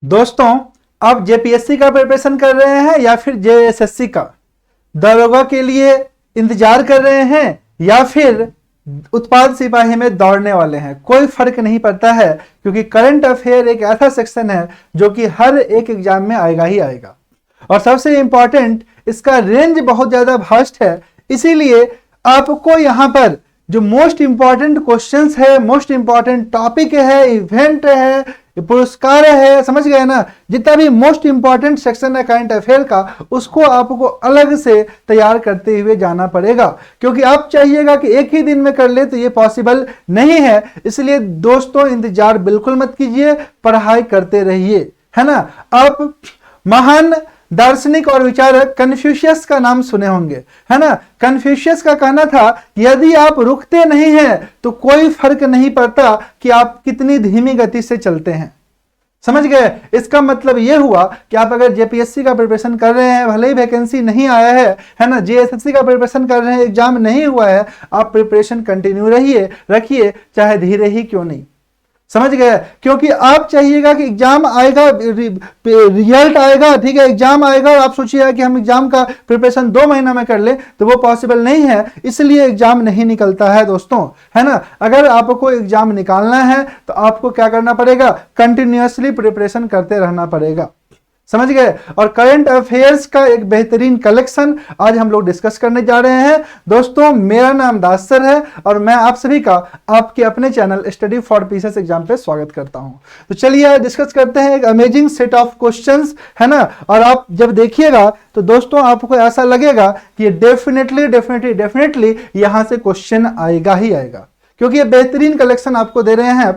दोस्तों, आप जेपीएससी का प्रिपरेशन कर रहे हैं या फिर जेएसएससी का, दरोगा के लिए इंतजार कर रहे हैं या फिर उत्पाद सिपाही में दौड़ने वाले हैं, कोई फर्क नहीं पड़ता है, क्योंकि करंट अफेयर एक ऐसा सेक्शन है जो कि हर एक एग्जाम में आएगा ही आएगा। और सबसे इंपॉर्टेंट, इसका रेंज बहुत ज्यादा वास्ट है, इसीलिए आपको यहां पर जो मोस्ट इंपॉर्टेंट क्वेश्चंस है, मोस्ट इंपॉर्टेंट टॉपिक है, इवेंट है, पुरस्कार है, समझ गए ना, जितना भी मोस्ट इंपॉर्टेंट सेक्शन है करंट अफेयर का, उसको आपको अलग से तैयार करते हुए जाना पड़ेगा, क्योंकि आप चाहिएगा कि एक ही दिन में कर ले, तो ये पॉसिबल नहीं है। इसलिए दोस्तों, इंतजार बिल्कुल मत कीजिए, पढ़ाई करते रहिए, है ना। आप महान दार्शनिक और विचारक कन्फ्यूशियस का नाम सुने होंगे, है ना। कन्फ्यूशियस का कहना था कि यदि आप रुकते नहीं हैं तो कोई फर्क नहीं पड़ता कि आप कितनी धीमी गति से चलते हैं। समझ गए? इसका मतलब यह हुआ कि आप अगर जेपीएससी का प्रिपरेशन कर रहे हैं, भले ही वैकेंसी नहीं आया है ना, जेएसएससी का प्रिपरेशन कर रहे हैं, एग्जाम नहीं हुआ है, आप प्रिपरेशन कंटिन्यू रखिए, चाहे धीरे ही क्यों नहीं। समझ गए? क्योंकि आप चाहिएगा कि एग्जाम आएगा, रिजल्ट आएगा, ठीक है, एग्जाम आएगा और आप सोचिएगा कि हम एग्जाम का प्रिपरेशन 2 महीना में कर ले, तो वो पॉसिबल नहीं है, इसलिए एग्जाम नहीं निकलता है दोस्तों, है ना। अगर आपको एग्जाम निकालना है तो आपको क्या करना पड़ेगा, कंटिन्यूअसली प्रिपरेशन करते रहना पड़ेगा। समझ गए? और करंट अफेयर्स का एक बेहतरीन कलेक्शन आज हम लोग डिस्कस करने जा रहे हैं। दोस्तों, मेरा नाम दास सर है और मैं आप सभी का आपके अपने channel study for pieces exam पे स्वागत करता हूं। तो चलिए डिस्कस करते हैं एक अमेजिंग सेट ऑफ क्वेश्चंस, है ना। और आप जब देखिएगा तो दोस्तों आपको ऐसा लगेगा कि ये डेफिनेटली यहां से क्वेश्चन आएगा ही आएगा, क्योंकि ये बेहतरीन कलेक्शन आपको दे रहे हैं।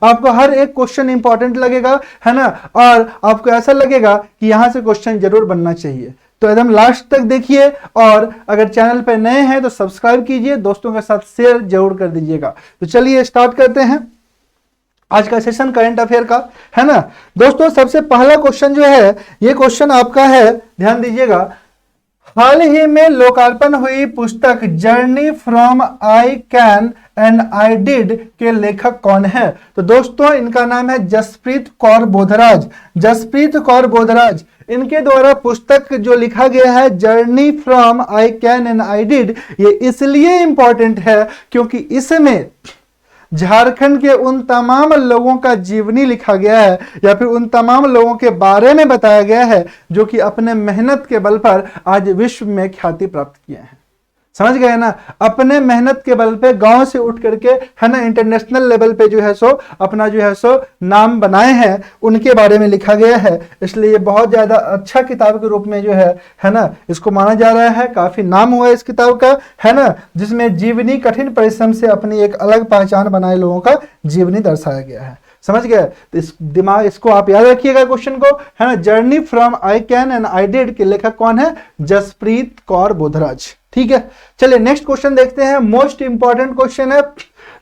आपको हर एक क्वेश्चन इंपॉर्टेंट लगेगा, है ना, और आपको ऐसा लगेगा कि यहां से क्वेश्चन जरूर बनना चाहिए। तो एकदम लास्ट तक देखिए, और अगर चैनल पे नए हैं तो सब्सक्राइब कीजिए, दोस्तों के साथ शेयर जरूर कर दीजिएगा। तो चलिए स्टार्ट करते हैं आज का सेशन करंट अफेयर का, है ना। दोस्तों, सबसे पहला क्वेश्चन जो है, ये क्वेश्चन आपका है, ध्यान दीजिएगा। हाल ही में लोकार्पण हुई पुस्तक journey from I can and I did के लेखक कौन है? तो दोस्तों, इनका नाम है जसप्रीत कौर बोधराज। जसप्रीत कौर बोधराज, इनके द्वारा पुस्तक जो लिखा गया है journey from I can and I did, ये इसलिए इंपॉर्टेंट है क्योंकि इसमें झारखंड के उन तमाम लोगों का जीवनी लिखा गया है, या फिर उन तमाम लोगों के बारे में बताया गया है जो कि अपने मेहनत के बल पर आज विश्व में ख्याति प्राप्त किए हैं। समझ गए ना, अपने मेहनत के बल पे गांव से उठ करके, है ना, इंटरनेशनल लेवल पे जो है सो अपना जो है सो नाम बनाए हैं, उनके बारे में लिखा गया है। इसलिए ये बहुत ज्यादा अच्छा किताब के रूप में जो है ना, इसको माना जा रहा है। काफी नाम हुआ है इस किताब का, है ना, जिसमें जीवनी कठिन परिश्रम से अपनी एक अलग पहचान बनाए लोगों का जीवनी दर्शाया गया है। समझ गए? तो इसको आप याद रखिएगा क्वेश्चन को, है ना। Journey from I can and I did के लेखक कौन है? जसप्रीत कौर बोधराज। ठीक है, चलिए नेक्स्ट क्वेश्चन देखते हैं। मोस्ट इंपॉर्टेंट क्वेश्चन है।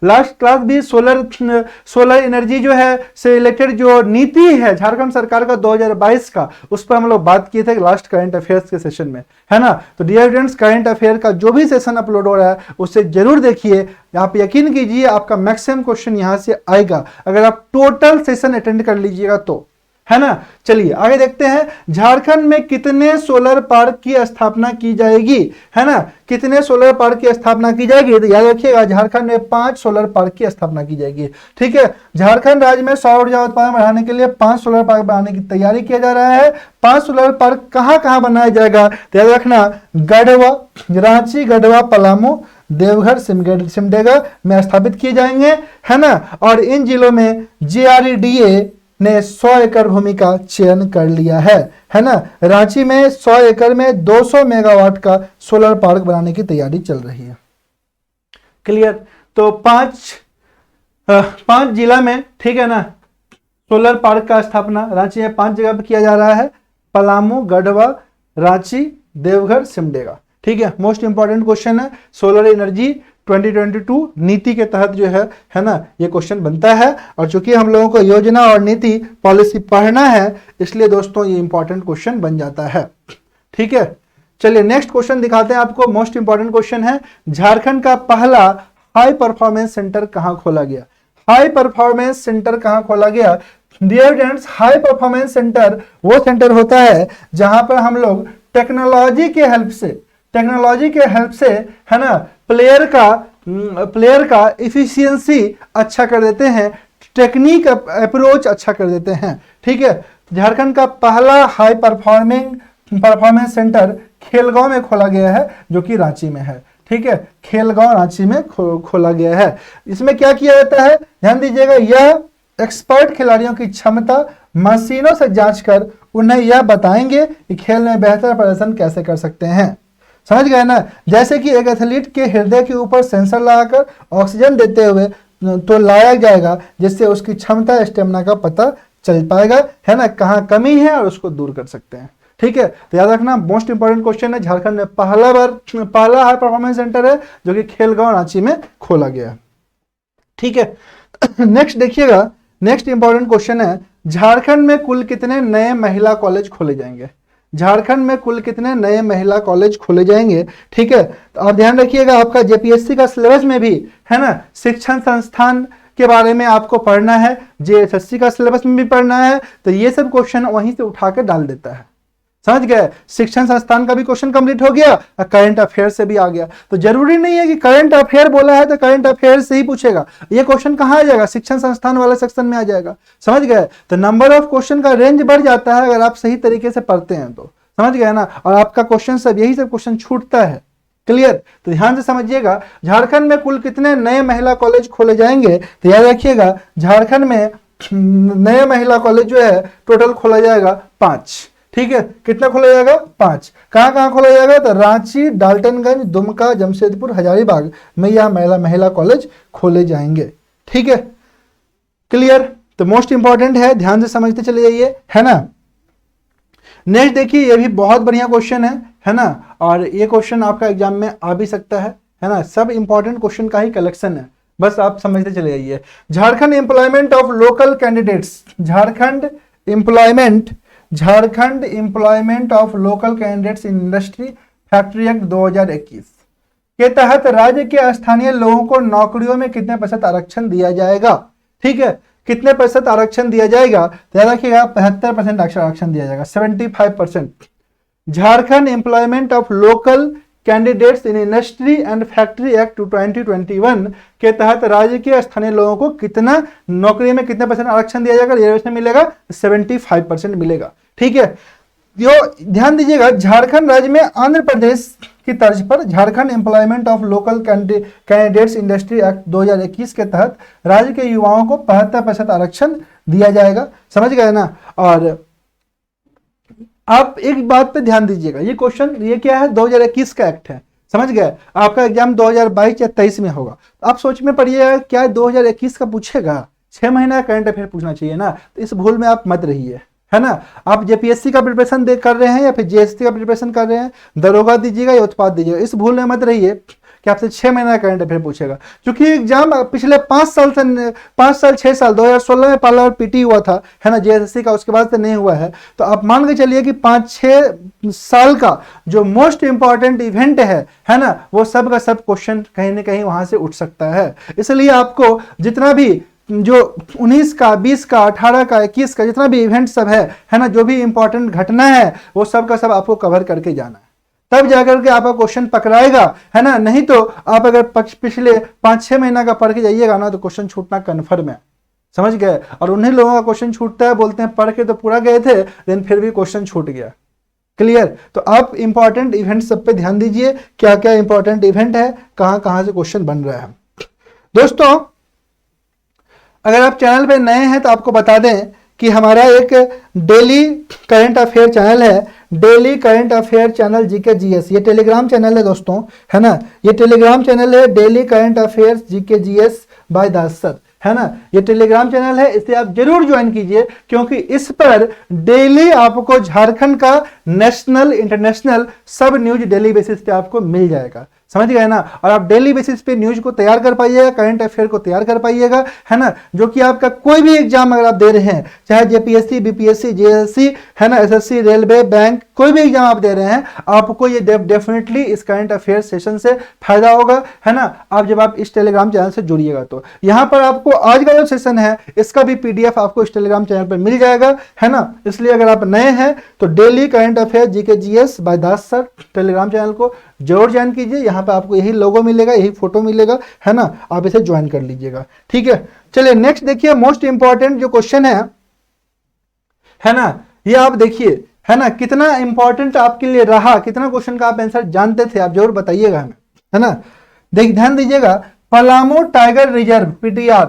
लास्ट क्लास भी सोलर एनर्जी जो है से रिलेटेड जो नीति है झारखंड सरकार का 2022 का, उस पर हम लोग बात किए थे लास्ट करंट अफेयर्स के सेशन में, है ना। तो डियर फ्रेंड्स, करंट अफेयर का जो भी सेशन अपलोड हो रहा है उसे जरूर देखिए। आप यकीन कीजिए आपका मैक्सिमम क्वेश्चन यहां से आएगा अगर आप टोटल सेशन अटेंड कर लीजिएगा तो, है ना। चलिए आगे देखते हैं। झारखंड में कितने सोलर पार्क की स्थापना की जाएगी, है ना। कितने सोलर पार्क की स्थापना की जाएगी? तो याद रखिएगा, झारखंड में 5 सोलर पार्क की स्थापना की जाएगी। ठीक है, झारखंड राज्य में सौर ऊर्जा उत्पादन बढ़ाने के लिए 5 सोलर पार्क बनाने की तैयारी किया जा रहा है। 5 सोलर पार्क कहां कहां बनाया जाएगा? तो याद रखना, गढ़वा, रांची, गढ़वा, पलामू, देवघर, सिमडेगा में स्थापित किए जाएंगे, है ना। और इन जिलों में GREDA ने 100 एकड़ भूमि का चयन कर लिया है ना। रांची में 100 एकड़ में 200 मेगावाट का सोलर पार्क बनाने की तैयारी चल रही है। क्लियर? तो 5 जिला में, ठीक है ना, सोलर पार्क का स्थापना रांची में 5 जगह पर किया जा रहा है। पलामू, गढ़वा, रांची, देवघर, सिमडेगा। ठीक है, मोस्ट इंपॉर्टेंट क्वेश्चन है। सोलर एनर्जी 2022 नीति के तहत जो है ना, ये क्वेश्चन बनता है। और चूंकि हम लोगों को योजना और नीति पॉलिसी पढ़ना है, इसलिए दोस्तों ये इंपॉर्टेंट क्वेश्चन बन जाता है। ठीक है, चलिए नेक्स्ट क्वेश्चन दिखाते हैं आपको। मोस्ट इंपॉर्टेंट क्वेश्चन है, झारखंड का पहला हाई परफॉर्मेंस सेंटर कहां खोला गया? हाई परफॉर्मेंस सेंटर कहां खोला गया? Dear friends, high performance centre वो सेंटर होता है जहां पर हम लोग टेक्नोलॉजी के हेल्प से है ना प्लेयर का इफिशियंसी अच्छा कर देते हैं, टेक्निक अप्रोच अच्छा कर देते हैं। ठीक है, झारखंड का पहला हाई परफॉर्मेंस सेंटर खेलगांव में खोला गया है, जो कि रांची में है। ठीक है, खेलगांव रांची में खोला गया है। इसमें क्या किया जाता है, ध्यान दीजिएगा, यह एक्सपर्ट खिलाड़ियों की क्षमता मशीनों से जांच कर उन्हें यह बताएंगे कि खेल में बेहतर प्रदर्शन कैसे कर सकते हैं। समझ गए ना, जैसे कि एक एथलीट के हृदय के ऊपर सेंसर लगाकर ऑक्सीजन देते हुए तो लाया जाएगा, जिससे उसकी क्षमता स्टेमिना का पता चल पाएगा, है ना, कहाँ कमी है और उसको दूर कर सकते हैं। ठीक है, तो याद रखना, मोस्ट इंपॉर्टेंट क्वेश्चन है। झारखंड में पहला हाई परफॉर्मेंस सेंटर है जो कि खेलगांव रांची में खोला गया। ठीक है, नेक्स्ट देखिएगा, नेक्स्ट इंपॉर्टेंट क्वेश्चन है, झारखंड में कुल कितने नए महिला कॉलेज खोले जाएंगे? झारखंड में कुल कितने नए महिला कॉलेज खोले जाएंगे? ठीक है, तो आप ध्यान रखिएगा, आपका जेपीएससी का सिलेबस में भी है ना शिक्षण संस्थान के बारे में आपको पढ़ना है, जेएसएससी का सिलेबस में भी पढ़ना है, तो ये सब क्वेश्चन वहीं से उठा के डाल देता है। समझ गए, शिक्षण संस्थान का भी क्वेश्चन कंप्लीट हो गया और करंट अफेयर से भी आ गया। तो जरूरी नहीं है कि करंट अफेयर बोला है तो करंट अफेयर से ही पूछेगा, ये क्वेश्चन कहाँ आ जाएगा, शिक्षण संस्थान वाले सेक्शन में आ जाएगा। समझ गए, तो नंबर ऑफ क्वेश्चन का रेंज बढ़ जाता है अगर आप सही तरीके से पढ़ते हैं तो। समझ गए ना, और आपका क्वेश्चन सब यही सब क्वेश्चन छूटता है। क्लियर, तो ध्यान से समझिएगा, झारखंड में कुल कितने नए महिला कॉलेज खोले जाएंगे? तो याद रखिएगा, झारखंड में नए महिला कॉलेज जो है टोटल खोला जाएगा 5। ठीक है, कितना खोला जाएगा? 5। कहाँ खोला जाएगा? तो रांची, डाल्टनगंज, दुमका, जमशेदपुर, हजारीबाग में यह महिला कॉलेज खोले जाएंगे। ठीक है, क्लियर, तो मोस्ट इंपॉर्टेंट है, ध्यान से समझते चले जाइए, है ना। नेक्स्ट देखिए, ये भी बहुत बढ़िया क्वेश्चन है ना, और ये क्वेश्चन आपका एग्जाम में आ भी सकता है ना, सब इंपॉर्टेंट क्वेश्चन का ही कलेक्शन है, बस आप समझते चले जाइए। Jharkhand employment of local candidates, Jharkhand employment of local candidates in industry factory act 2021 के तहत राज्य के स्थानीय लोगों को नौकरियों में कितने प्रतिशत आरक्षण दिया जाएगा? ठीक है, कितने प्रतिशत आरक्षण दिया जाएगा? तो याद रखिएगा, 75% आरक्षण दिया जाएगा, 75%। Jharkhand employment of local candidates in industry and factory act 2021 के तहत राज्य के स्थानीय लोगों को कितना नौकरी में कितने % आरक्षण दिया जाएगा? रिजर्वेशन मिलेगा, 75% मिलेगा। ठीक है, यो ध्यान दीजिएगा, झारखंड राज्य में आंध्र प्रदेश की तर्ज पर Jharkhand employment of local candidates industry act 2021 के तहत राज्य के युवाओं को 75% आरक्षण दिया जाएगा। समझ गए ना, और आप एक बात पे ध्यान दीजिएगा, ये क्वेश्चन ये क्या है, 2021 का एक्ट है। समझ गए, आपका एग्जाम 2022 या 23 में होगा, आप सोच में पढ़िएगा क्या 2021 का पूछेगा? 6 महीना करंट अफेयर पूछना चाहिए ना, तो इस भूल में आप मत रहिए, है ना। आप जेपीएससी का प्रिपरेशन कर रहे हैं या फिर जेएससी का प्रिपरेशन कर रहे हैं, दरोगा दीजिएगा या उत्पाद दीजिएगा, इस भूल में मत रहिए कि आपसे 6 महीना करंट अफेयर पूछेगा, क्योंकि एग्जाम पिछले 5 साल 6 साल 2016 में पहला बार पीटी हुआ था, है ना, जेएसएससी का, उसके बाद से नहीं हुआ है। तो आप मान के चलिए कि 5-6 साल का जो मोस्ट इंपॉर्टेंट इवेंट है ना, वो सब का सब क्वेश्चन कहीं ना कहीं वहां से उठ सकता है। इसलिए आपको जितना भी जो 19 का, 20 का, 18 का, 21 का जितना भी इवेंट सब है ना, जो भी इंपॉर्टेंट घटना है वो सब का सब आपको कवर करके जाना है, तब जाकर के आपका क्वेश्चन पकड़ाएगा, है ना। नहीं तो आप अगर पिछले 5-6 महीना का पढ़ के जाइएगा ना, तो क्वेश्चन छूटना कन्फर्म है। समझ गए, और उन्हीं लोगों का क्वेश्चन छूटता है, बोलते हैं पढ़ के तो पूरा गए थे लेकिन फिर भी क्वेश्चन छूट गया। क्लियर, तो आप इंपॉर्टेंट इवेंट सब पे ध्यान दीजिए, क्या क्या इंपॉर्टेंट इवेंट है, कहां से क्वेश्चन बन रहा है। दोस्तों, अगर आप चैनल पे नए हैं तो आपको बता दें कि हमारा एक डेली करंट अफेयर चैनल है, daily current affair channel GK GS, ये टेलीग्राम चैनल है दोस्तों, है ना। ये टेलीग्राम चैनल है daily current affair GK GS bye दास सर, है ना। ये टेलीग्राम चैनल है, इसे आप जरूर ज्वाइन कीजिए, क्योंकि इस पर डेली आपको झारखंड का नेशनल इंटरनेशनल सब न्यूज डेली बेसिस पे आपको मिल जाएगा। समझ गए ना। और आप डेली बेसिस पे न्यूज को तैयार कर पाइएगा, करंट अफेयर को तैयार कर पाइएगा, है ना, जो कि आपका कोई भी एग्जाम अगर आप दे रहे हैं, चाहे जेपीएससी, बीपीएससी, जेएससी, है ना, एसएससी, रेलवे, बैंक, कोई भी एग्जाम आप दे रहे हैं, आपको ये डेफिनेटली इस करंट अफेयर सेशन से फायदा होगा, है ना। आप जब आप इस टेलीग्राम चैनल से जुड़िएगा तो यहाँ पर आपको आज का जो सेशन है इसका भी पीडीएफ आपको इस टेलीग्राम चैनल पर मिल जाएगा, है ना। इसलिए अगर आप नए हैं तो daily current affair GK GS bye दास सर टेलीग्राम चैनल को जरूर ज्वाइन कीजिए। यहाँ पे आपको यही लोगो मिलेगा, यही फोटो मिलेगा, है ना, आप इसे ज्वाइन कर लीजिएगा, ठीक है। चलिए नेक्स्ट देखिए, मोस्ट इंपॉर्टेंट जो क्वेश्चन है ना, ये आप देखिए, है ना, कितना इंपॉर्टेंट आपके लिए रहा, कितना क्वेश्चन का आप आंसर जानते थे, आप जरूर बताइएगा हमें, है ना। ध्यान दीजिएगा, पलामू टाइगर रिजर्व पीटीआर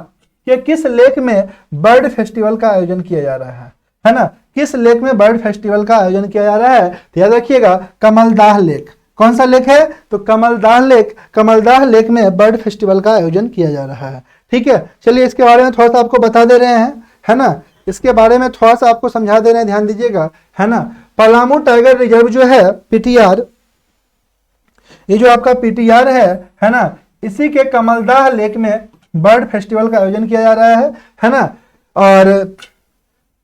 के किस लेक में बर्ड फेस्टिवल का आयोजन किया जा रहा है ना, किस लेक में बर्ड फेस्टिवल का आयोजन किया जा रहा है, तो याद रखिएगा कमलदाह लेक। कौन सा लेक है, तो कमलदाह लेक, कमलदाह लेक में बर्ड फेस्टिवल का आयोजन किया जा रहा है, ठीक है। चलिए इसके बारे में थोड़ा सा आपको बता दे रहे हैं, है ना, इसके बारे में थोड़ा सा आपको समझा दे रहे हैं, ध्यान दीजिएगा, है ना। पलामू टाइगर रिजर्व जो है पीटीआर, ये जो आपका पीटीआर है ना, इसी के कमलदाह लेक में बर्ड फेस्टिवल का आयोजन किया जा रहा है ना। और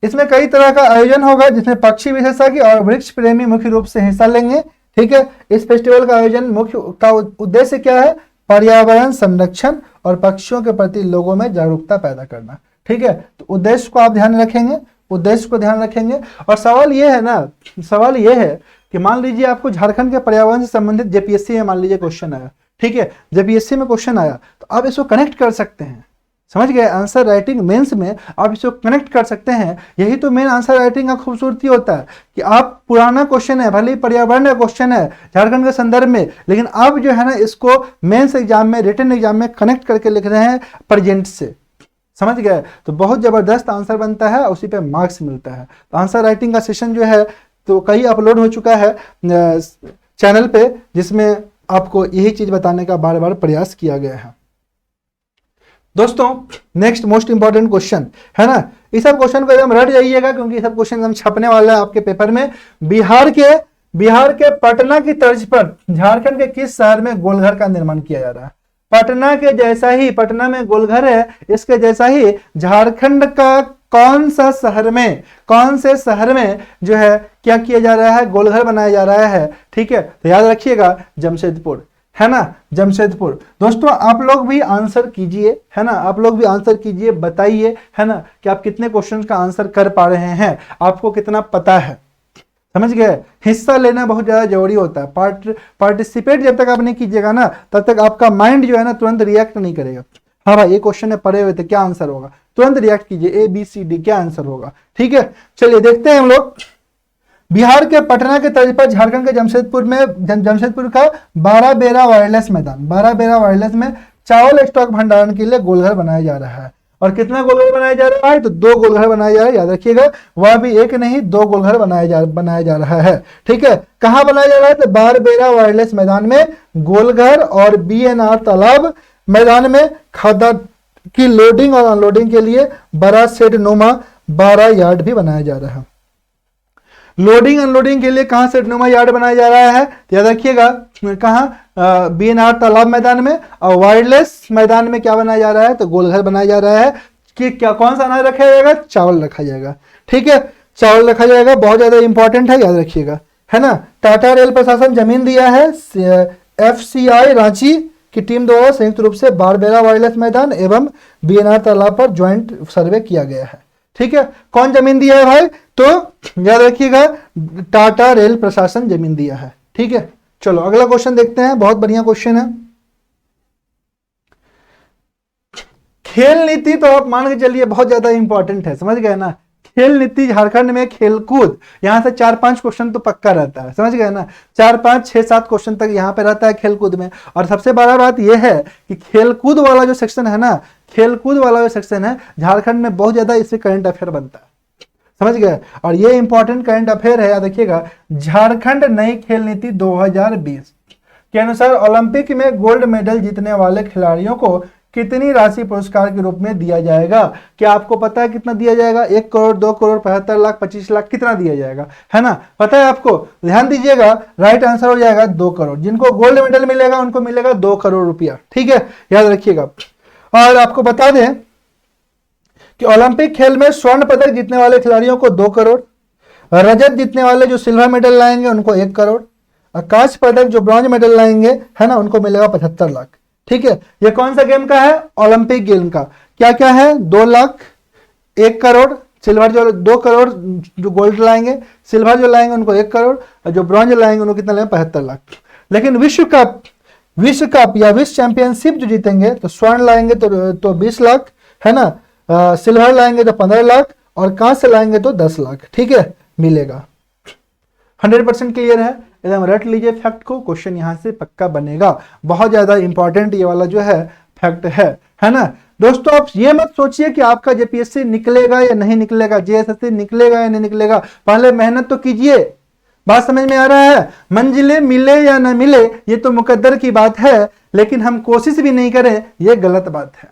इसमें कई तरह का आयोजन होगा जिसमें पक्षी विशेषज्ञ और वृक्ष प्रेमी मुख्य रूप से हिस्सा लेंगे, ठीक है। इस फेस्टिवल का आयोजन मुख्य का उद्देश्य क्या है, पर्यावरण संरक्षण और पक्षियों के प्रति लोगों में जागरूकता पैदा करना, ठीक है। तो उद्देश्य को आप ध्यान रखेंगे, उद्देश्य को ध्यान रखेंगे। और सवाल ये है ना, सवाल ये है कि मान लीजिए आपको झारखंड के पर्यावरण से संबंधित जेपीएससी में मान लीजिए क्वेश्चन आया, ठीक है, जेपीएससी में क्वेश्चन आया तो आप इसको कनेक्ट कर सकते हैं, समझ गए। आंसर राइटिंग मेंस में आप इसको कनेक्ट कर सकते हैं, यही तो मेन आंसर राइटिंग का खूबसूरती होता है कि आप पुराना क्वेश्चन है, भले ही पर्यावरण का क्वेश्चन है झारखंड के संदर्भ में, लेकिन आप जो है ना इसको मेंस एग्जाम में, रिटन एग्जाम में कनेक्ट करके लिख रहे हैं प्रेजेंट से, समझ गए। तो बहुत जबरदस्त आंसर बनता है, उसी पे मार्क्स मिलता है। तो आंसर राइटिंग का सेशन जो है तो कई अपलोड हो चुका है चैनल पे, जिसमें आपको यही चीज बताने का बार बार प्रयास किया गया है। दोस्तों नेक्स्ट मोस्ट इंपॉर्टेंट क्वेश्चन, है ना, इस सब क्वेश्चन को एकदम रट जाइएगा क्योंकि सब क्वेश्चन हम छपने वाला है आपके पेपर में। बिहार के पटना की तर्ज पर झारखंड के किस शहर में गोलघर का निर्माण किया जा रहा है। पटना के जैसा ही, पटना में गोलघर है, इसके जैसा ही झारखंड का कौन से शहर में जो है क्या किया जा रहा है, गोलघर बनाया जा रहा है, ठीक है। तो याद रखिएगा जमशेदपुर, है ना, जमशेदपुर। दोस्तों आप लोग भी आंसर कीजिए, है ना, आप लोग भी आंसर कीजिए, बताइए, है ना, कि आप कितने क्वेश्चन का आंसर कर पा रहे हैं, आपको कितना पता है, समझ गए। हिस्सा लेना बहुत ज्यादा जरूरी होता है। पार्टिसिपेट जब तक आप नहीं कीजिएगा ना तब तक आपका माइंड जो है ना तुरंत रिएक्ट नहीं करेगा। हाँ भाई ये क्वेश्चन है, पढ़े हुए थे, क्या आंसर होगा, तुरंत रिएक्ट कीजिए, ABCD क्या आंसर होगा, ठीक है। चलिए देखते हैं हम लोग। बिहार के पटना के तर्ज पर झारखंड के जमशेदपुर का 12 बेरा वायरलेस मैदान, 12 बेरा वायरलेस में चावल स्टॉक भंडारण के लिए गोलघर बनाया जा रहा है। और कितना गोलघर बनाया जा रहा है, तो 2 गोलघर बनाया जा रहा है, याद रखिएगा, वह भी एक नहीं 2 गोलघर बनाया जा रहा है, ठीक है। कहाँ बनाया जा रहा है, तो बारबेरा वायरलेस मैदान में गोलघर, और BNR तालाब मैदान में खाद्यान्न की लोडिंग और अनलोडिंग के लिए बड़ा शेड नुमा 12 यार्ड भी बनाया जा रहा है। लोडिंग अनलोडिंग के लिए कहां शेड नुमा यार्ड बनाया जा रहा है, तो याद रखिएगा कहां, BNR तालाब मैदान में। और वायरलेस मैदान में क्या बनाया जा रहा है, तो गोलघर बनाया जा रहा है। कि क्या कौन सा अनाज रखा जाएगा, चावल रखा जाएगा, ठीक है, चावल रखा जाएगा, बहुत ज्यादा इंपॉर्टेंट है, याद रखिएगा, है ना। टाटा रेल प्रशासन जमीन दिया है, FCI रांची की टीम द्वारा संयुक्त रूप से बारबेरा वायरलेस मैदान एवं BNR तालाब पर ज्वाइंट सर्वे किया गया है, ठीक है। कौन जमीन दिया है भाई, तो याद रखिएगा टाटा रेल प्रशासन जमीन दिया है, ठीक है। चलो अगला क्वेश्चन देखते हैं, बहुत बढ़िया क्वेश्चन है। खेल नीति तो आप मान के चलिए बहुत ज्यादा इंपॉर्टेंट है, समझ गए ना। खेल नीति झारखंड में खेलकूद, यहां से 4-5 क्वेश्चन तो पक्का रहता है, समझ गए ना, 4-5-6-7 क्वेश्चन तक यहाँ पे रहता है खेलकूद में। और सबसे बड़ा बात यह है कि खेलकूद वाला जो सेक्शन है ना, खेलकूद वाला जो सेक्शन है झारखंड में बहुत ज्यादा इससे करंट अफेयर बनता है, समझ गए। और ये इंपॉर्टेंट करंट अफेयर है, याद रखिएगा। झारखंड नई खेल नीति 2020 के अनुसार ओलंपिक में गोल्ड मेडल जीतने वाले खिलाड़ियों को कितनी राशि पुरस्कार के रूप में दिया जाएगा? क्या आपको पता है कितना दिया जाएगा? 1 करोड़, 2 करोड़, 75 लाख, 25 लाख, कितना दिया जाएगा? है ना, पता है आपको? ध्यान दीजिएगा, राइट आंसर हो जाएगा 2 करोड़। जिनको गोल्ड मेडल मिलेगा उनको मिलेगा 2 करोड़ रुपया। ठीक है, याद रखिएगा। और आपको बता दें कि ओलंपिक खेल में स्वर्ण पदक जीतने वाले खिलाड़ियों को 2 करोड़, रजत जीतने वाले जो सिल्वर मेडल लाएंगे उनको 1 करोड़, कांस्य पदक जो ब्रॉन्ज मेडल लाएंगे, है ना, उनको मिलेगा 75 लाख। ठीक है, ये कौन सा गेम का है? ओलंपिक गेम का। क्या क्या है? 2 लाख, 1 करोड़, सिल्वर जो 2 करोड़ जो गोल्ड लाएंगे, सिल्वर जो लाएंगे उनको 1 करोड़, और जो ब्रॉन्ज लाएंगे उनको कितना लेंगे? 75 लाख। लेकिन विश्व कप या विश्व चैंपियनशिप जो जीतेंगे तो स्वर्ण लाएंगे तो 20 लाख, है ना, सिल्वर लाएंगे तो 15 लाख, और कांस्य लाएंगे तो 10 लाख। ठीक है, मिलेगा। 100% क्लियर है? एकदम रट लीजिए फैक्ट को, क्वेश्चन यहां से पक्का बनेगा। बहुत ज्यादा इंपॉर्टेंट ये वाला जो है फैक्ट है ना दोस्तों। आप ये मत सोचिए कि आपका जेपीएससी निकलेगा या नहीं निकलेगा, जेएसएससी निकलेगा या नहीं निकलेगा। पहले मेहनत तो कीजिए। बात समझ में आ रहा है? मंजिलें मिले या न मिले ये तो मुकद्दर की बात है, लेकिन हम कोशिश भी नहीं करें ये गलत बात है।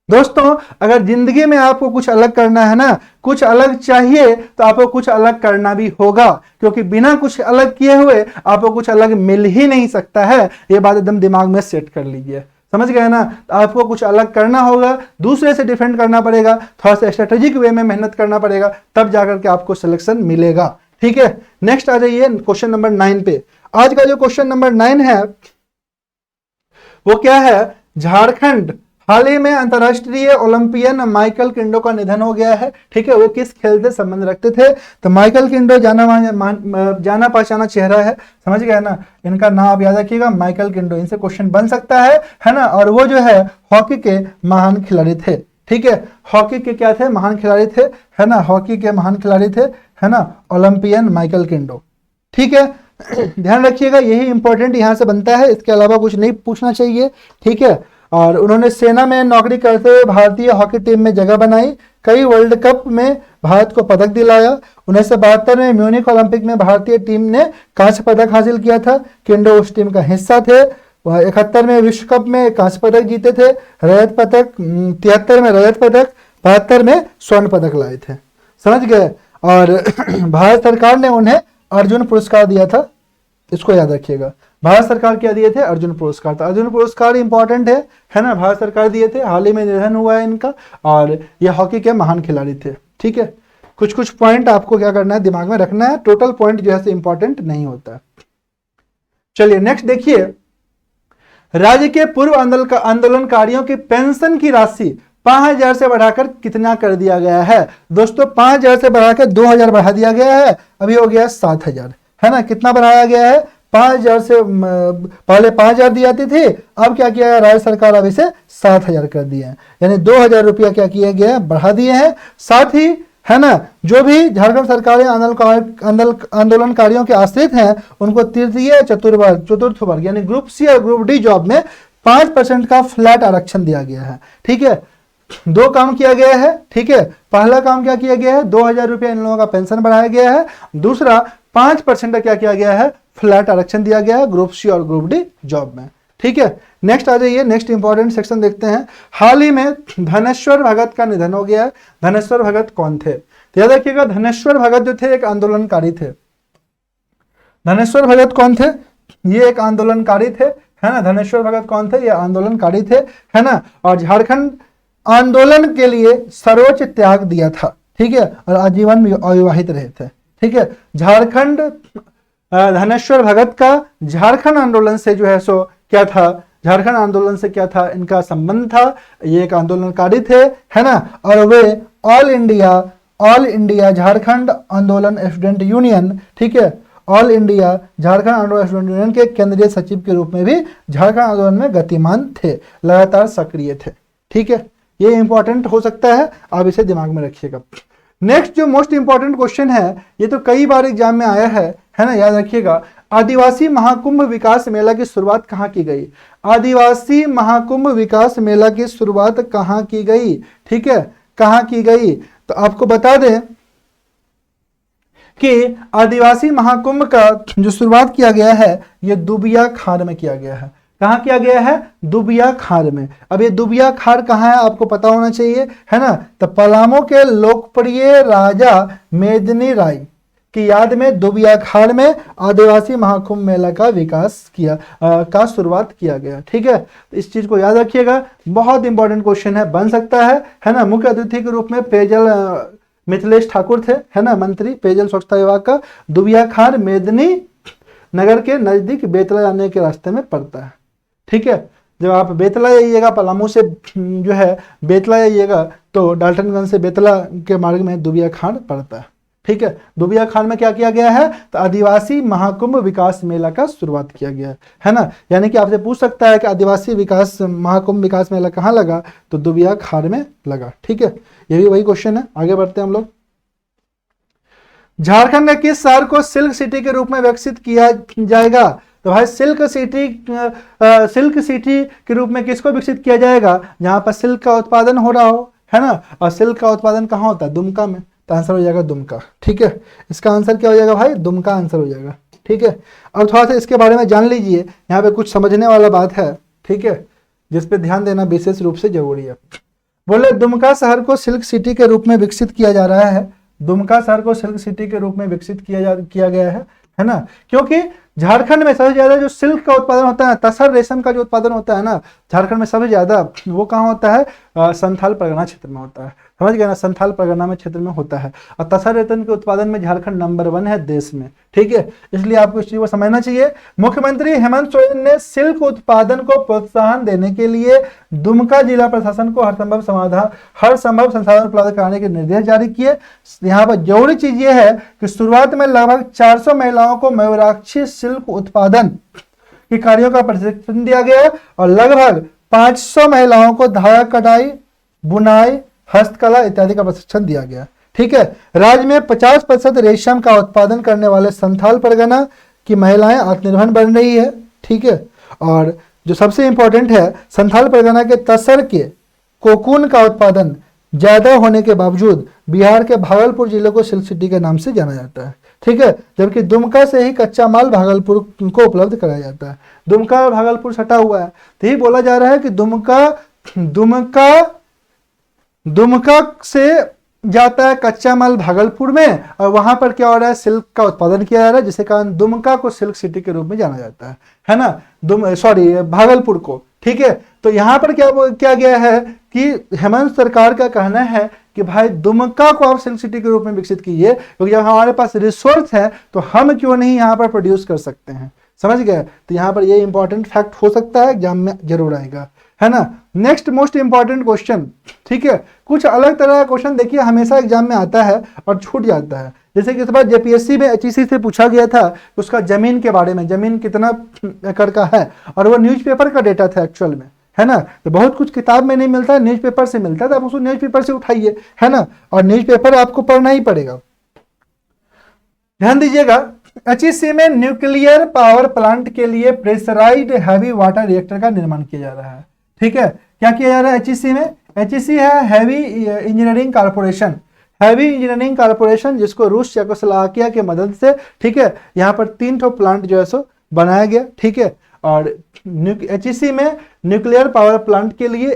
दोस्तों, अगर जिंदगी में आपको कुछ अलग करना है ना, कुछ अलग चाहिए, तो आपको कुछ अलग करना भी होगा, क्योंकि बिना कुछ अलग किए हुए आपको कुछ अलग मिल ही नहीं सकता है। ये बात एकदम दिमाग में सेट कर लीजिए, समझ गए ना? तो आपको कुछ अलग करना होगा, दूसरे से डिफरेंट करना पड़ेगा, थोड़ा सा स्ट्रेटेजिक वे में मेहनत करना पड़ेगा, तब जाकर के आपको सिलेक्शन मिलेगा। ठीक है, नेक्स्ट आ जाइए क्वेश्चन नंबर 9 पे। आज का जो क्वेश्चन नंबर 9 है वो क्या है? झारखंड, हाल ही में अंतरराष्ट्रीय ओलंपियन माइकल किंडो का निधन हो गया है। ठीक है, वो किस खेल से संबंध रखते थे? तो माइकल किंडो जाना पहचाना चेहरा है, समझ गए ना? इनका नाम आप याद रखिएगा, माइकल किंडो। इनसे क्वेश्चन बन सकता है ना? और वो जो है हॉकी के महान खिलाड़ी थे। ठीक है, हॉकी के क्या थे? महान खिलाड़ी थे, है ना? हॉकी के महान खिलाड़ी थे, है ना? ओलंपियन माइकल किंडो। ठीक है, ध्यान रखिएगा, यही इंपॉर्टेंट यहां से बनता है, इसके अलावा कुछ नहीं पूछना चाहिए। ठीक है, और उन्होंने सेना में नौकरी करते हुए भारतीय हॉकी टीम में जगह बनाई, कई वर्ल्ड कप में भारत को पदक दिलाया। 1972 में म्यूनिख ओलंपिक में भारतीय टीम ने कांस्य पदक हासिल किया था, किंडो उस टीम का हिस्सा थे। वह 71 में विश्व कप में कांस्य पदक जीते थे, रजत पदक 73 में रजत पदक, 72 में स्वर्ण पदक लाए थे, समझ गए? और भारत सरकार ने उन्हें अर्जुन पुरस्कार दिया था, इसको याद रखिएगा। भारत सरकार क्या दिए थे? अर्जुन पुरस्कार। तो अर्जुन पुरस्कार इंपॉर्टेंट है ना? भारत सरकार दिए थे, हाल ही में निधन हुआ है इनका, और ये हॉकी के महान खिलाड़ी थे। ठीक है, कुछ कुछ पॉइंट आपको क्या करना है? दिमाग में रखना है, टोटल पॉइंट जो है इंपॉर्टेंट नहीं होता। चलिए नेक्स्ट देखिए, राज्य के पूर्व आंदोलनकारियों की पेंशन की राशि 5000 से बढ़ाकर कितना कर दिया गया है? दोस्तों 5000 से बढ़ाकर 2000 बढ़ा दिया गया है, अभी हो गया 7000, है ना? कितना बढ़ाया गया है? 5000 से पहले 5000 दी जाती थी, अब क्या किया है राज्य सरकार? अब इसे 7000 कर दिए हैं, यानी 2000 रुपया क्या किया गया है? बढ़ा दिए हैं। साथ ही, है ना, जो भी झारखंड सरकारी आंदोलनकारियों के आश्रित हैं उनको तृतीय चतुर्थ वर्ग यानी ग्रुप सी और ग्रुप डी जॉब में 5% का फ्लैट आरक्षण दिया गया है। ठीक है, 2 काम किया गया है। ठीक है, पहला काम क्या किया गया है? 2000 रुपया इन लोगों का पेंशन बढ़ाया गया है। दूसरा 5% का क्या किया गया है? फ्लैट आरक्षण दिया गया है ग्रुप सी और ग्रुप डी जॉब में। ठीक है, नेक्स्ट आ जाइए, नेक्स्ट इंपॉर्टेंट सेक्शन देखते हैं। हाल ही में धनेश्वर भगत का निधन हो गया है। धनेश्वर भगत कौन थे? तो याद रखिएगा, धनेश्वर भगत जो थे एक आंदोलनकारी थे। धनेश्वर भगत कौन थे? ये एक आंदोलनकारी थे, है ना? धनेश्वर भगत कौन थे? ये आंदोलनकारी थे, है ना? और झारखंड आंदोलन के लिए सर्वोच्च त्याग दिया था। ठीक है, और आजीवन अविवाहित रहे थे। ठीक है, धनेश्वर भगत का झारखंड आंदोलन से जो है सो क्या था? झारखंड आंदोलन से क्या था? इनका संबंध था। ये एक आंदोलनकारी थे, है ना? और वे ऑल इंडिया झारखंड आंदोलन स्टूडेंट यूनियन, ठीक है, ऑल इंडिया झारखंड आंदोलन स्टूडेंट यूनियन के केंद्रीय सचिव के रूप में भी झारखंड आंदोलन में गतिमान थे, लगातार सक्रिय थे। ठीक है, ये इंपॉर्टेंट हो सकता है, आप इसे दिमाग में रखिएगा। नेक्स्ट जो मोस्ट इंपॉर्टेंट क्वेश्चन है, ये तो कई बार एग्जाम में आया है ना? याद रखिएगा, आदिवासी महाकुंभ विकास मेला की शुरुआत कहाँ की गई? आदिवासी महाकुंभ विकास मेला की शुरुआत कहाँ की गई? ठीक है, कहाँ की गई? तो आपको बता दें कि आदिवासी महाकुंभ का जो शुरुआत किया गया है ये दुबिया खान में किया गया है। कहाँ किया गया है? दुबिया खार में। अब ये दुबिया खार कहाँ है आपको पता होना चाहिए, है ना। तो पलामू के लोकप्रिय राजा मेदिनी राय की याद में दुबिया खार में आदिवासी महाकुंभ मेला का का शुरुआत किया गया। ठीक है, तो इस चीज को याद रखिएगा, बहुत इंपॉर्टेंट क्वेश्चन है, बन सकता है ना। मुख्य अतिथि के रूप में पेयजल मिथिलेश ठाकुर थे, है ना, मंत्री पेयजल स्वच्छता विभाग का। दुबिया खार मेदिनी नगर के नजदीक बेतला जाने के रास्ते में पड़ता है। ठीक है, जब आप बेतला जाइएगा, पलामू से जो है बेतला जाइएगा, तो डाल्टनगंज से बेतला के मार्ग में दुबिया खान पड़ता है। ठीक है, दुबिया खान में क्या किया गया है? तो आदिवासी महाकुंभ विकास मेला का शुरुआत किया गया है ना। यानी कि आपसे पूछ सकता है कि आदिवासी विकास महाकुंभ विकास मेला कहाँ लगा? तो दुबिया खान में लगा। ठीक है, ये भी वही क्वेश्चन है। आगे बढ़ते हैं हम लोग। झारखंड के किस शहर को सिल्क सिटी के रूप में विकसित किया जाएगा? तो भाई सिल्क सिटी के रूप में किसको विकसित किया जाएगा? जहां पर सिल्क का उत्पादन हो रहा हो, है ना। और सिल्क का उत्पादन कहाँ होता है? दुमका में। तो आंसर हो जाएगा दुमका। ठीक है, इसका आंसर क्या हो जाएगा भाई? दुमका आंसर हो जाएगा। ठीक है, अब थोड़ा सा इसके बारे में जान लीजिए, यहाँ पे कुछ समझने वाला बात है। ठीक है, जिसपे ध्यान देना विशेष रूप से जरूरी है। बोले दुमका शहर को सिल्क सिटी के रूप में विकसित किया जा रहा है। दुमका शहर को सिल्क सिटी के रूप में विकसित किया गया है ना, क्योंकि झारखंड में सबसे ज्यादा जो सिल्क का उत्पादन होता है, तसर रेशम का जो उत्पादन होता है ना, झारखंड में सबसे ज्यादा वो कहाँ होता है? संथाल परगना क्षेत्र में होता है। समझ गए ना, संथाल परगना में क्षेत्र में होता है। और तसर रेशम के उत्पादन में झारखंड नंबर 1 है देश में। ठीक है, इसलिए आपको इस चीज को समझना चाहिए। मुख्यमंत्री हेमंत सोरेन ने सिल्क उत्पादन को प्रोत्साहन देने के लिए दुमका जिला प्रशासन को हर संभव संसाधन उपलब्ध कराने के निर्देश जारी किए। यहाँ पर जरूरी चीज ये है कि शुरुआत में लगभग 400 महिलाओं को मयूराक्षी सिल्क उत्पादन के कार्यों का प्रशिक्षण दिया गया और लगभग 500 महिलाओं को धागा कटाई, बुनाई, हस्तकला इत्यादि का प्रशिक्षण दिया गया। ठीक है, राज्य में 50% रेशम का उत्पादन करने वाले संथाल परगना की महिलाएं आत्मनिर्भर बन रही है। ठीक है, और जो सबसे इंपॉर्टेंट है, संथाल परगना के तसर के कोकून का उत्पादन ज्यादा होने के बावजूद बिहार के भागलपुर जिले को सिल्क सिटी के नाम से जाना जाता है। ठीक है, जबकि दुमका से ही कच्चा माल भागलपुर को उपलब्ध कराया जाता है। दुमका और भागलपुर सटा हुआ है, तो यही बोला जा रहा है कि दुमका से जाता है कच्चा माल भागलपुर में, और वहां पर क्या हो रहा है? सिल्क का उत्पादन किया जा रहा है, जिसके कारण दुमका को सिल्क सिटी के रूप में जाना जाता है ना, भागलपुर को। ठीक है, तो यहाँ पर क्या गया है कि हेमंत सरकार का कहना है कि भाई दुमका को आप सिल्क सिटी के रूप में विकसित कीजिए, क्योंकि जब हमारे पास रिसोर्स है तो हम क्यों नहीं यहाँ पर प्रोड्यूस कर सकते हैं। समझ गए? तो यहाँ पर ये इंपॉर्टेंट फैक्ट हो सकता है, एग्जाम में जरूर आएगा, है ना। Next most important question. ठीक है, कुछ अलग तरह का क्वेश्चन देखिए हमेशा एग्जाम में आता है और छूट जाता है। जैसे कि इस बार जेपीएससी में एचईसी से पूछा गया था उसका जमीन के बारे में, जमीन कितना एकड़ का है, और वो न्यूज़पेपर का डेटा था एक्चुअल में, है ना। तो बहुत कुछ किताब में नहीं मिलता है, न्यूज़पेपर से मिलता है, तो आप उसको न्यूज़पेपर से उठाइए, है ना, और न्यूज़पेपर आपको पढ़ना ही पड़ेगा। ध्यान दीजिएगा, एचईसी में न्यूक्लियर पावर प्लांट के लिए प्रेशराइज्ड हैवी वाटर रिएक्टर का निर्माण किया जा रहा है। ठीक है, क्या किया जा रहा है एचईसी में? एचईसी है heavy engineering corporation, heavy engineering corporation, जिसको रूस चेकोस्लोवाकिया के मदद से, ठीक है, यहाँ पर 3 ठो प्लांट जो है सो बनाया गया। ठीक है, और एचईसी में न्यूक्लियर पावर प्लांट के लिए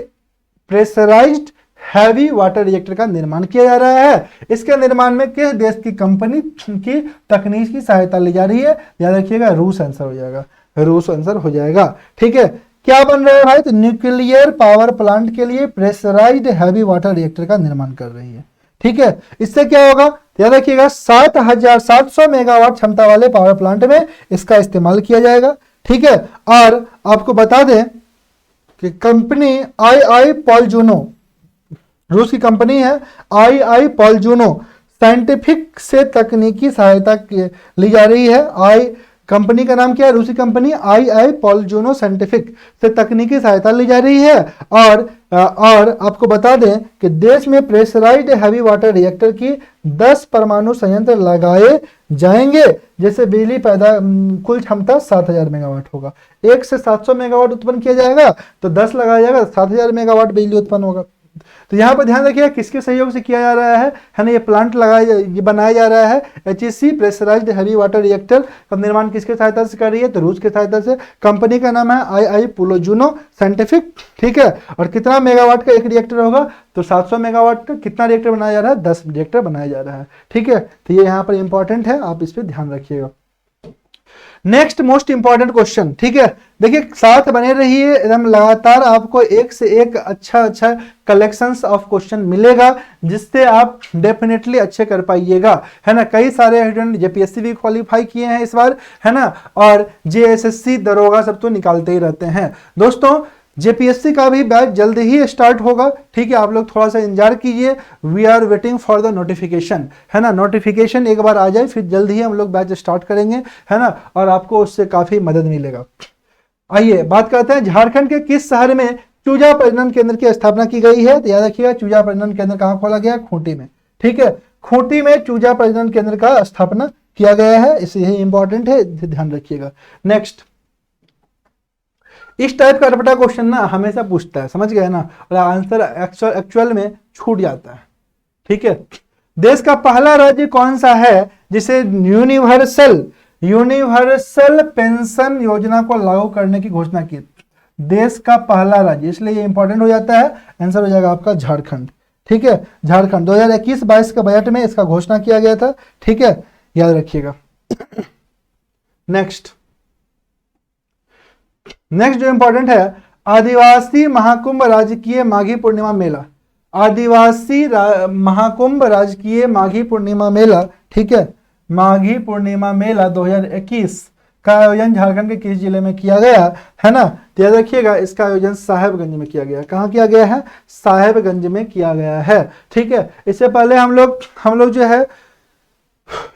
प्रेशराइज्ड हैवी वाटर रिएक्टर का निर्माण किया जा रहा है। इसके निर्माण में किस देश की कंपनी की तकनीक की सहायता ली जा रही है? याद रखिएगा, रूस आंसर हो जाएगा, रूस आंसर हो जाएगा। ठीक है, क्या बन रहा है भाई? तो न्यूक्लियर पावर प्लांट के लिए प्रेशराइज्ड हैवी वाटर रिएक्टर का निर्माण कर रही है। ठीक है, इससे क्या होगा? याद रखिएगा, 7,700 मेगावाट क्षमता वाले पावर प्लांट में इसका इस्तेमाल किया जाएगा। ठीक है, और आपको बता दें कि कंपनी आई पॉलजूनो, रूस की कंपनी है आई पॉलजूनो साइंटिफिक से तकनीकी सहायता ली जा रही है। कंपनी का नाम क्या है? रूसी कंपनी आई पॉलजूनो साइंटिफिक से तकनीकी सहायता ली जा रही है। और आपको बता दें कि देश में प्रेशराइज्ड हैवी वाटर रिएक्टर की 10 परमाणु संयंत्र लगाए जाएंगे, जिससे बिजली पैदा कुल क्षमता 7,000 मेगावाट होगा। 1 से 700 मेगावाट उत्पन्न किया जाएगा, तो 10 लगाया जाएगा, 7,000 मेगावाट बिजली उत्पन्न होगा। तो यहाँ पर ध्यान रखिएगा किसके सहयोग से किया जा रहा है ना, ये प्लांट ये बनाया जा रहा है। HEC pressurised heavy water reactor का निर्माण किसके सहायता से कर रही है, तो रूस के सहायता से। कंपनी का नाम है आई पुलोजुनो साइंटिफिक, ठीक है। और कितना मेगावाट का एक रिएक्टर होगा, तो 700 मेगावाट का। कितना रिएक्टर बनाया जा रहा है, 10 रिएक्टर बनाया जा रहा है, ठीक है। तो ये यहाँ पर इंपॉर्टेंट है, आप इस पर ध्यान रखिएगा। नेक्स्ट मोस्ट इंपॉर्टेंट क्वेश्चन, ठीक है। देखिए साथ बने रहिए एकदम लगातार, आपको एक से एक अच्छा कलेक्शंस ऑफ क्वेश्चन मिलेगा, जिससे आप डेफिनेटली अच्छे कर पाइएगा, है ना। कई सारे स्टूडेंट जेपीएससी भी क्वालिफाई किए हैं इस बार, है ना, और जेएसएससी दरोगा सब तो निकालते ही रहते हैं। दोस्तों जेपीएससी का भी बैच जल्द ही स्टार्ट होगा, ठीक है। आप लोग थोड़ा सा इंतजार कीजिए, we are waiting for the notification, है ना। नोटिफिकेशन एक बार आ जाए फिर जल्द ही हम लोग बैच स्टार्ट करेंगे, है ना, और आपको उससे काफी मदद मिलेगा। आइए बात करते हैं, झारखंड के किस शहर में चूजा प्रजनन केंद्र की स्थापना की गई है, तो याद रखिएगा चूजा प्रजनन केंद्र कहाँ खोला गया, खूंटी में, ठीक है। खूंटी में चूजा प्रजनन केंद्र का स्थापना किया गया है, इसलिए यही इंपॉर्टेंट है, ध्यान रखिएगा। नेक्स्ट, इस टाइप का रटपटा क्वेश्चन ना हमेशा पूछता है, समझ गए ना, और आंसर एक्चुअल में छूट जाता है, ठीक है। देश का पहला राज्य कौन सा है जिसे यूनिवर्सल पेंशन योजना को लागू करने की घोषणा की, देश का पहला राज्य, इसलिए ये इंपॉर्टेंट हो जाता है। आंसर हो जाएगा आपका झारखंड, ठीक है। झारखंड 2021-22 के बजट में इसका घोषणा किया गया था, ठीक है, याद रखिएगा। नेक्स्ट जो इंपॉर्टेंट है, आदिवासी महाकुंभ राजकीय माघी पूर्णिमा मेला, आदिवासी महाकुंभ राजकीय माघी पूर्णिमा मेला, ठीक है, माघी पूर्णिमा मेला 2021 का आयोजन झारखंड के किस जिले में किया गया, है ना, तो याद रखिएगा इसका आयोजन साहेबगंज में किया गया। कहाँ किया गया है, साहेबगंज में किया गया है, ठीक है। इससे पहले हम लोग जो है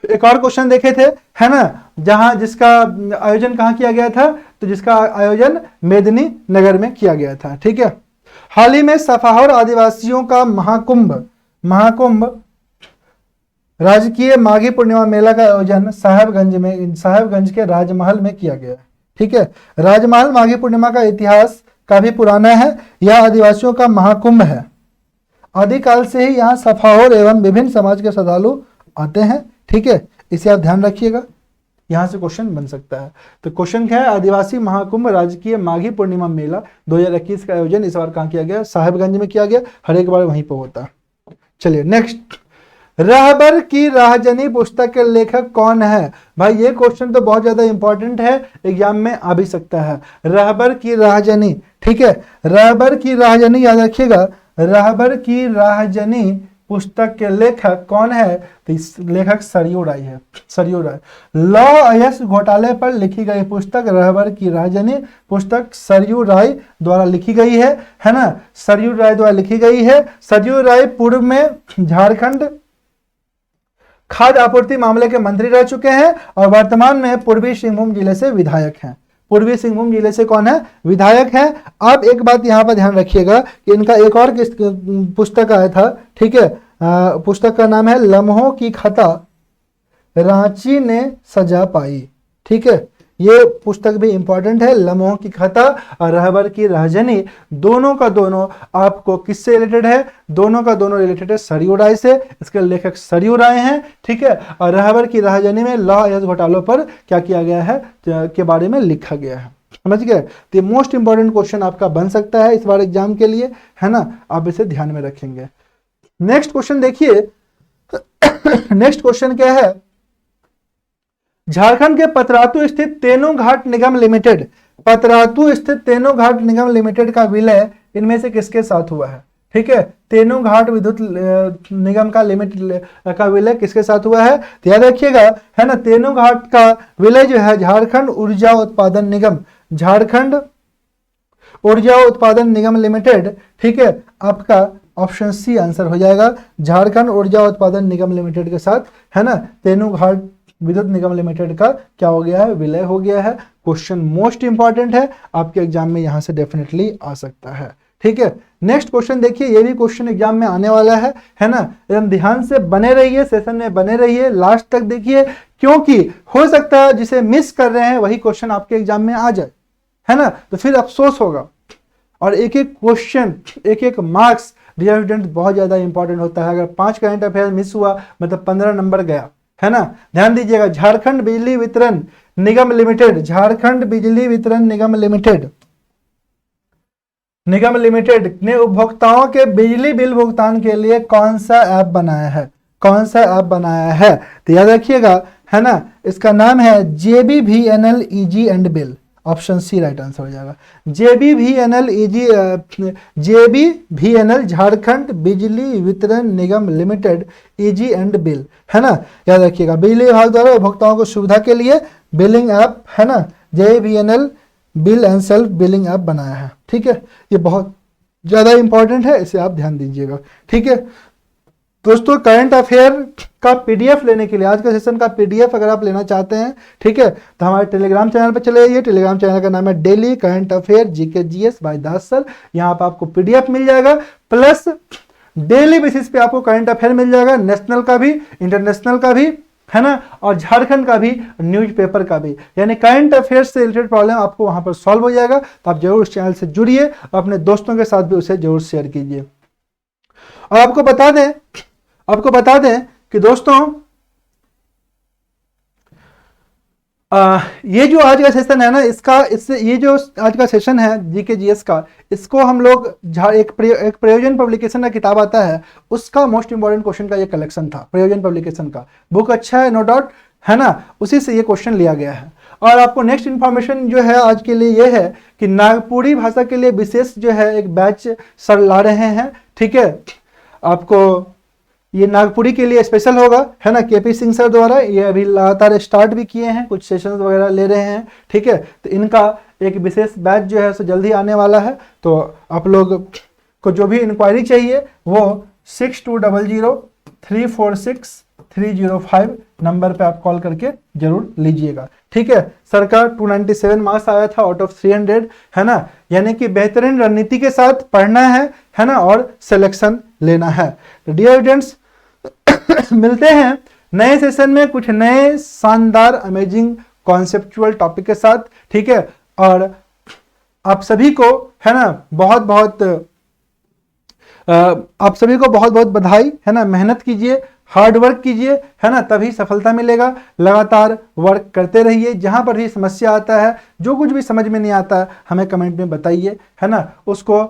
एक और क्वेश्चन देखे थे, है ना, जहां जिसका आयोजन कहां किया गया था, तो जिसका आयोजन मेदिनी नगर में किया गया था, ठीक है। हाल ही में सफाहर आदिवासियों का महाकुंभ राजकीय माघी पूर्णिमा मेला का आयोजन साहेबगंज के राजमहल में किया गया, ठीक है। राजमहल माघी पूर्णिमा का इतिहास काफी पुराना है, यह आदिवासियों का महाकुंभ है। आदिकाल से ही यहाँ सफाहर एवं विभिन्न समाज के श्रद्धालु आते हैं, ठीक है, इसे आप ध्यान रखिएगा, यहां से क्वेश्चन बन सकता है। तो क्वेश्चन क्या है, आदिवासी महाकुंभ राजकीय माघी पूर्णिमा मेला 2021 का आयोजन इस बार कहां किया गया, साहेबगंज में किया गया, हर एक बार वहीं पर होता। चलिए नेक्स्ट, रहबर की राहजनी पुस्तक के लेखक कौन है, भाई ये क्वेश्चन तो बहुत ज्यादा इंपॉर्टेंट है, एग्जाम में आ भी सकता है। रहबर की राहजनी, ठीक है, रहबर की राहजनी याद रखिएगा, रहबर की राहजनी पुस्तक के लेखक कौन है, तो इस लेखक सरयू राय है, सरयू राय। लॉ अयस्क घोटाले पर लिखी गई पुस्तक रहबर की राहजनी पुस्तक सरयू राय द्वारा लिखी गई है ना, सरयू राय द्वारा लिखी गई है। सरयू राय पूर्व में झारखंड खाद्य आपूर्ति मामले के मंत्री रह चुके हैं और वर्तमान में पूर्वी सिंहभूम जिले से विधायक हैं। पूर्वी सिंहभूम जिले से कौन है, विधायक है। अब एक बात यहाँ पर ध्यान रखिएगा कि इनका एक और पुस्तक आया था, ठीक है, पुस्तक का नाम है लम्हों की खता रांची ने सजा पाई, ठीक है, ये पुस्तक भी इंपॉर्टेंट है। लम्हों की खता और रहबर की राहजनी दोनों का दोनों आपको किससे रिलेटेड है, दोनों का दोनों रिलेटेड है सरयू राय से, इसके लेखक सरयू राय हैं, ठीक है। और रहबर की राहजनी में लॉ अयस्क घोटालों पर क्या किया गया है के बारे में लिखा गया है, समझ गए। तो ये मोस्ट इंपॉर्टेंट क्वेश्चन आपका बन सकता है इस बार एग्जाम के लिए, है ना, आप इसे ध्यान में रखेंगे। नेक्स्ट क्वेश्चन देखिए, नेक्स्ट क्वेश्चन क्या है, झारखंड के पतरातू स्थित तेनू घाट निगम लिमिटेड, पतरातू स्थित तेनू घाट निगम लिमिटेड का विलय इनमें से किसके साथ हुआ है, ठीक है। तेनू घाट विद्युत निगम का का विलय किसके साथ हुआ है, तो याद रखिएगा, है ना, तेनू घाट का विलय जो है झारखंड ऊर्जा उत्पादन निगम, झारखंड ऊर्जा उत्पादन निगम लिमिटेड, ठीक है, आपका ऑप्शन सी आंसर हो जाएगा, झारखंड ऊर्जा उत्पादन निगम लिमिटेड के साथ, है ना, तेनू घाट विद्युत निगम लिमिटेड का क्या हो गया है, विलय हो गया है। क्वेश्चन मोस्ट इंपॉर्टेंट है, आपके एग्जाम में यहां से डेफिनेटली आ सकता है, ठीक है। नेक्स्ट क्वेश्चन देखिए, ये भी क्वेश्चन एग्जाम में आने वाला है ना, एकदम ध्यान से बने रहिए, सेशन में बने रहिए, लास्ट तक देखिए, क्योंकि हो सकता है जिसे मिस कर रहे हैं वही क्वेश्चन आपके एग्जाम में आ जाए, है ना, तो फिर अफसोस होगा। और एक एक क्वेश्चन, एक एक मार्क्स डियर स्टूडेंट बहुत ज़्यादा इंपॉर्टेंट होता है। अगर 5 करंट अफेयर मिस हुआ मतलब 15 नंबर गया, है ना। ध्यान दीजिएगा, झारखंड बिजली वितरण निगम लिमिटेड, झारखंड बिजली वितरण निगम लिमिटेड ने उपभोक्ताओं के बिजली बिल भुगतान के लिए कौन सा ऐप बनाया है, कौन सा ऐप बनाया है? तो याद रखिएगा, है ना, इसका नाम है JBVNL easy and bill. Option C right answer हो जाएगा। JBVNL Jharkhand Bijli Vitran Nigam limited easy and bill, है ना। याद रखिएगा, बिजली विभाग द्वारा उपभोक्ताओं को सुविधा के लिए बिलिंग ऐप, है ना, JBVNL bill and self billing app बनाया है। ठीक है, ये बहुत ज़्यादा इंपॉर्टेंट है, इसे आप ध्यान दीजिएगा। ठीक है दोस्तों, करंट अफेयर का पीडीएफ लेने के लिए, आज का सेशन का पीडीएफ अगर आप लेना चाहते हैं, ठीक है, तो हमारे टेलीग्राम चैनल पर चले जाइए। टेलीग्राम चैनल का नाम है daily current affair GK GS bye दास सर। यहाँ पर आपको पीडीएफ मिल जाएगा, प्लस डेली बेसिस पे आपको करंट अफेयर मिल जाएगा, नेशनल का भी, इंटरनेशनल का भी, है ना, और झारखंड का भी, न्यूज़पेपर का भी। यानी करंट अफेयर से रिलेटेड प्रॉब्लम आपको वहां पर सॉल्व हो जाएगा। तो आप जरूर उस चैनल से जुड़िए, अपने दोस्तों के साथ भी उसे जरूर शेयर कीजिए। और आपको बता दें कि दोस्तों ये जो आज का सेशन है ना, इससे ये जो आज का सेशन है जीके जीएस का, इसको हम लोग एक प्रयोजन पब्लिकेशन का किताब आता है, उसका मोस्ट इंपॉर्टेंट क्वेश्चन का ये कलेक्शन था। प्रयोजन पब्लिकेशन का बुक अच्छा है, नो डाउट, है ना, उसी से ये क्वेश्चन लिया गया है। और आपको नेक्स्ट इन्फॉर्मेशन जो है आज के लिए ये है कि नागपुरी भाषा के लिए विशेष जो है एक बैच सर ला रहे हैं। ठीक है, आपको ये नागपुरी के लिए स्पेशल होगा, है ना, केपी सिंह सर द्वारा। ये अभी लगातार स्टार्ट भी किए हैं, कुछ सेशंस वगैरह ले रहे हैं। ठीक है, तो इनका एक विशेष बैच जो है सो जल्दी आने वाला है। तो आप लोग को जो भी इंक्वायरी चाहिए वो 6200346305 नंबर पे आप कॉल करके जरूर लीजिएगा। ठीक है, सर का 297 मार्क्स आया था आउट ऑफ 300, है ना, यानी कि बेहतरीन रणनीति के साथ पढ़ना है ना, और सिलेक्शन लेना है। तो डियर स्टूडेंट्स, मिलते हैं नए सेशन में कुछ नए शानदार अमेजिंग कॉन्सेप्चुअल टॉपिक के साथ। ठीक है, और आप सभी को, है ना, बहुत बहुत बधाई, है ना। मेहनत कीजिए, हार्ड वर्क कीजिए, है ना, तभी सफलता मिलेगा। लगातार वर्क करते रहिए। जहां पर भी समस्या आता है, जो कुछ भी समझ में नहीं आता है, हमें कमेंट में बताइए, है ना, उसको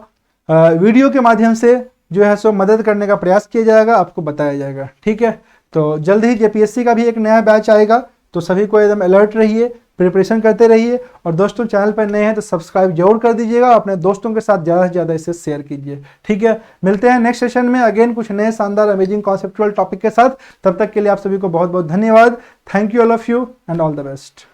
वीडियो के माध्यम से जो है सो मदद करने का प्रयास किया जाएगा, आपको बताया जाएगा। ठीक है, तो जल्द ही जेपीएससी का भी एक नया बैच आएगा, तो सभी को एकदम अलर्ट रहिए, प्रिपरेशन करते रहिए। और दोस्तों, चैनल पर नए हैं तो सब्सक्राइब जरूर कर दीजिएगा, अपने दोस्तों के साथ ज़्यादा से ज़्यादा इसे शेयर कीजिए। ठीक है, मिलते हैं नेक्स्ट सेशन में अगेन कुछ नए शानदार अमेजिंग कॉन्सेप्चुअल टॉपिक के साथ। तब तक के लिए आप सभी को बहुत बहुत धन्यवाद। Thank you all of you and all the best.